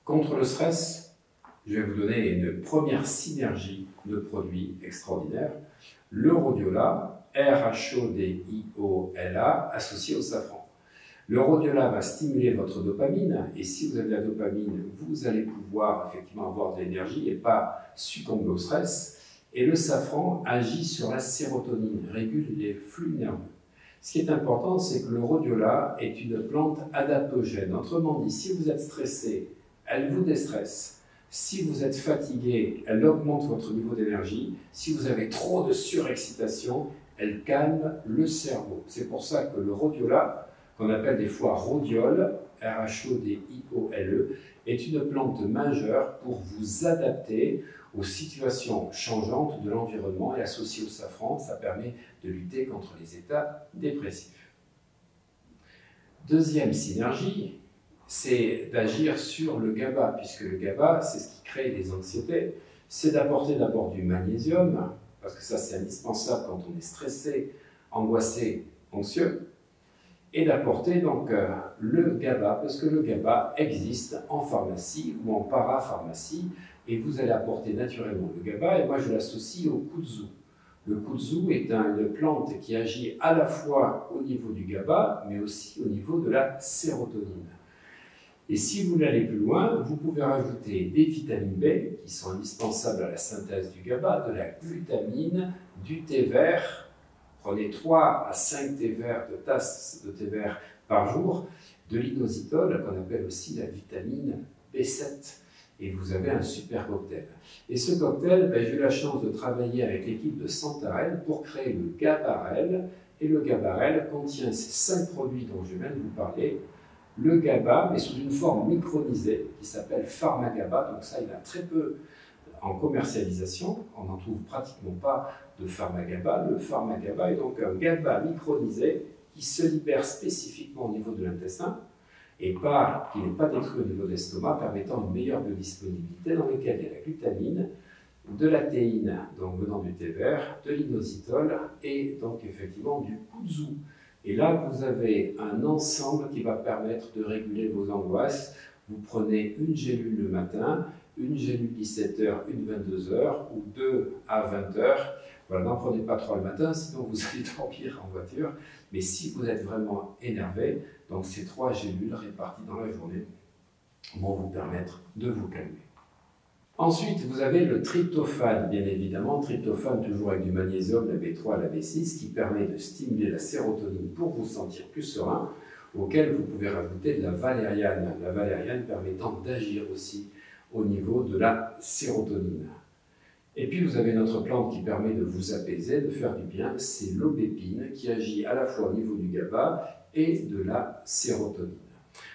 Contre le stress, je vais vous donner une première synergie de produits extraordinaires. Le rhodiola, RHODIOLA, associé au safran. Le rhodiola va stimuler votre dopamine, et si vous avez de la dopamine, vous allez pouvoir effectivement avoir de l'énergie et pas succomber au stress. Et le safran agit sur la sérotonine, régule les flux nerveux. Ce qui est important, c'est que le rhodiola est une plante adaptogène. Autrement dit, si vous êtes stressé, elle vous déstresse. Si vous êtes fatigué, elle augmente votre niveau d'énergie. Si vous avez trop de surexcitation, elle calme le cerveau. C'est pour ça que le rhodiola, qu'on appelle des fois rhodiole, RHODIOLE, est une plante majeure pour vous adapter aux situations changeantes de l'environnement, et associé au safran, ça permet de lutter contre les états dépressifs. Deuxième synergie, c'est d'agir sur le GABA, puisque le GABA, c'est ce qui crée les anxiétés, c'est d'apporter d'abord du magnésium, parce que ça c'est indispensable quand on est stressé, angoissé, anxieux, et d'apporter donc le GABA, parce que le GABA existe en pharmacie ou en parapharmacie, et vous allez apporter naturellement le GABA, et moi je l'associe au kudzu. Le kudzu est une plante qui agit à la fois au niveau du GABA, mais aussi au niveau de la sérotonine. Et si vous voulez aller plus loin, vous pouvez rajouter des vitamines B, qui sont indispensables à la synthèse du GABA, de la glutamine, du thé vert. Prenez 3 à 5 tasses de thé vert par jour, de l'inositol, qu'on appelle aussi la vitamine B7. Et vous avez un super cocktail. Et ce cocktail, j'ai eu la chance de travailler avec l'équipe de Santarel pour créer le Gabarel. Et le Gabarel contient ces 5 produits dont je viens de vous parler. Le GABA, mais sous une forme micronisée, qui s'appelle PharmaGABA. Donc ça, il a très peu en commercialisation. On n'en trouve pratiquement pas de PharmaGABA. Le PharmaGABA est donc un GABA micronisé qui se libère spécifiquement au niveau de l'intestin, et qui n'est pas détruit au niveau de l'estomac, permettant une meilleure biodisponibilité, dans lequel il y a la glutamine, de la théine, donc venant du thé vert, de l'inositol et donc effectivement du kudzu. Et là, vous avez un ensemble qui va permettre de réguler vos angoisses. Vous prenez une gélule le matin, une gélule 17h, une 22h, ou 2 à 20h. Voilà, n'en prenez pas 3 le matin, sinon vous allez dormir en voiture. Mais si vous êtes vraiment énervé, donc ces 3 gélules réparties dans la journée vont vous permettre de vous calmer. Ensuite, vous avez le tryptophane, bien évidemment, tryptophane toujours avec du magnésium, la B3, la B6, qui permet de stimuler la sérotonine pour vous sentir plus serein, auquel vous pouvez rajouter de la valériane permettant d'agir aussi au niveau de la sérotonine. Et puis vous avez notre plante qui permet de vous apaiser, de faire du bien, c'est l'aubépine, qui agit à la fois au niveau du GABA et de la sérotonine.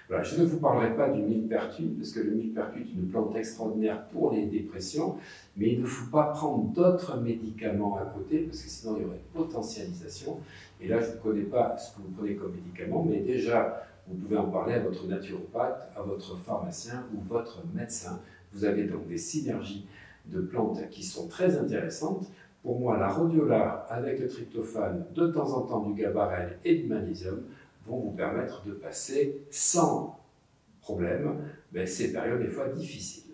Voilà, je ne vous parlerai pas du millepertuis, parce que le millepertuis est une plante extraordinaire pour les dépressions, mais il ne faut pas prendre d'autres médicaments à côté, parce que sinon il y aurait une potentialisation. Et là, je ne connais pas ce que vous prenez comme médicament, mais déjà, vous pouvez en parler à votre naturopathe, à votre pharmacien ou votre médecin. Vous avez donc des synergies de plantes qui sont très intéressantes. Pour moi, la rhodiola avec le tryptophane, de temps en temps du gabarel et du magnésium, vont vous permettre de passer sans problème ces périodes des fois difficiles.